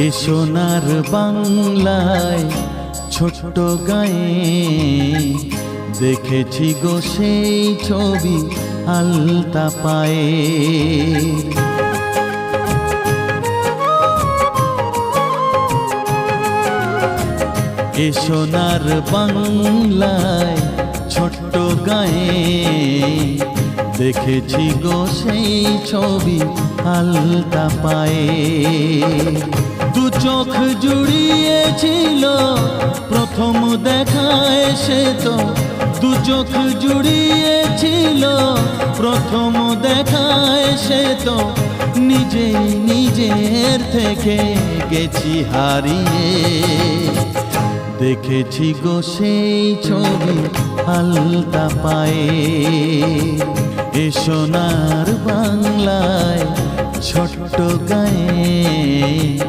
এ সোনার বাংলায় ছোট্ট গায়ে দেখেছি গো সেই ছবি আলতা পায়ে। এ সোনার বাংলায় ছোট্ট গায়ে দেখেছি গো সেই ছবি আলতা পায়ে। দু চোখ জুড়িয়েছিল প্রথম দেখায় সে তো, দু চোখ জুড়িয়েছিল প্রথম দেখায় সে তো, নিজেই নিজের থেকে গেছি হারিয়ে। দেখেছি গো সেই ছবি আলতা পায়ে। এ সোনার বাংলায় ছোট্ট গায়ে।